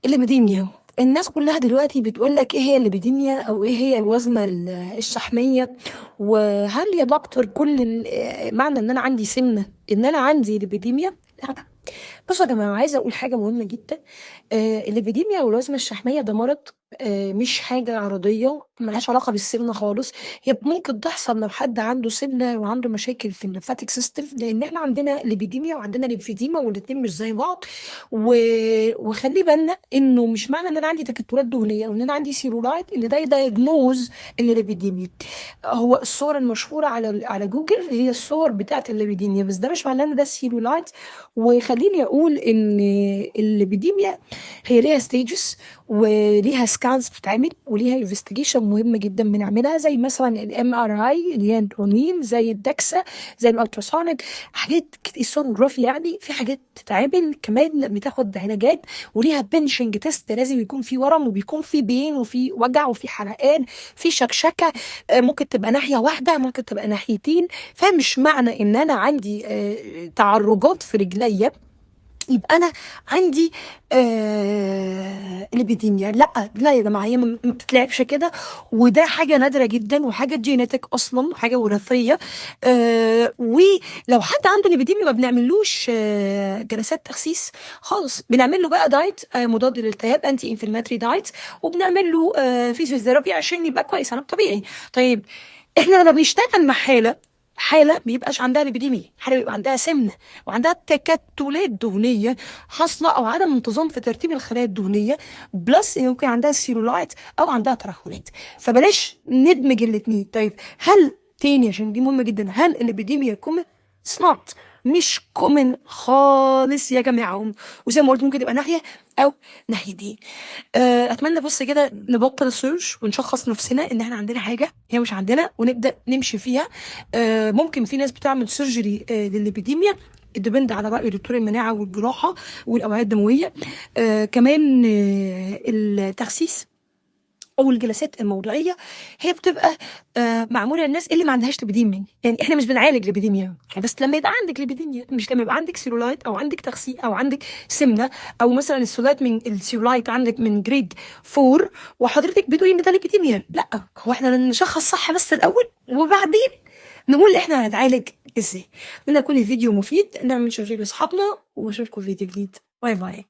الليبيديميا. الناس كلها دلوقتي بتقول لك ايه هي الليبيديميا او ايه هي الوزنه الشحميه. وهل يا دكتور كل معنى ان انا عندي سمنه ان انا عندي ليبيديميا؟ لا. بصوا يا جماعه، عايزه اقول حاجه مهمه جدا. الليبيديميا والوزنه الشحميه ده مرض، مش حاجه عرضيه ملهاش علاقه بالسمنه خالص. هي ممكن تحصل لو حد عنده سمنه وعنده مشاكل في الليمفاتيك سيستم، لان احنا عندنا ليبيديميا وعندنا ليمفيديما والاتنين مش زي بعض. و... وخلي بالنا انه مش معنى ان انا عندي تكتلات دهنيه وان انا عندي سيرولايت ان ده يدايجنوز الليبيديميا. هو الصور المشهوره على جوجل هي الصور بتاعت الليبيديميا، بس ده مش معناه ان ده السيرولايت. وخليني اقول ان الليبيديميا هي ليها ستيجز وليها سكانز بتتعمل وليها انفستيجيشن مهمه جدا بنعملها، زي مثلا الMRI اللي هي الرنين، زي الدكسا، زي الالتراسونيك، حاجات السونوجرافي. يعني في حاجات تتعمل كمان، بتاخد علاجات وليها بنشنج تيست. لازم يكون في ورم وبيكون في بين وفي وجع وفي حرقان، في شكشكه. ممكن تبقى ناحيه واحده، ممكن تبقى ناحيتين. فمش معنى ان انا عندي تعرجات في رجليا يبقى انا عندي ليبيديميا. لا لا يا جماعه، هي ما بتتلعبش كده. وده حاجه نادره جدا وحاجه جينيتك اصلا، حاجه وراثيه. ولو حد عنده ليبيديميا ما بنعملوش جلسات تخسيس خالص، بنعمل له بقى دايت مضاد للالتهاب، انتي انفلاماتري دايت، وبنعمل له فيزيوثيرابي عشان يبقى كويس. انا طبيعي. طيب، احنا لما بنشتغل مع حاله بيبقاش عندها ليبيديميا، حاله بيبقى عندها سمنه وعندها تكتلات دهنيه حاصله او عدم انتظام في ترتيب الخلايا الدهنيه، بلس يمكن عندها سيلولايت او عندها ترهلات. فبلاش ندمج الاثنين. طيب، هل تاني عشان دي مهمه جدا، هل الليبيديميا كومن؟ سنوت، مش كومن خالص يا جماعه. وزي ما قلت ممكن تبقى ناحيه او ناحيتين. اتمنى بس كده نبطل السيرش ونشخص نفسنا ان احنا عندنا حاجه هي مش عندنا ونبدا نمشي فيها. ممكن في ناس بتعمل سيرجري للليبيديميا، ديبند على رأي دكتور المناعة والجراحة والأوعية الدموية. كمان التخسيس أو الجلسات الموضعية هي بتبقى معمولة للناس اللي ما عندهاش ليبيديميا. يعني احنا مش بنعالج ليبيديميا بس لما يبقى عندك ليبيديميا، مش لما يبقى عندك سيلولايت أو عندك تخسيس أو عندك سمنة، أو مثلا السيلولايت عندك من جريد 4 وحضرتك بتقولي إن ده ليبيديميا. لا، هو احنا نشخص صح بس الأول وبعدين نقول احنا هنتعالج ازاي. من كل فيديو مفيد نعمل شير لاصحابنا، واشوفكم في فيديو جديد. باي باي.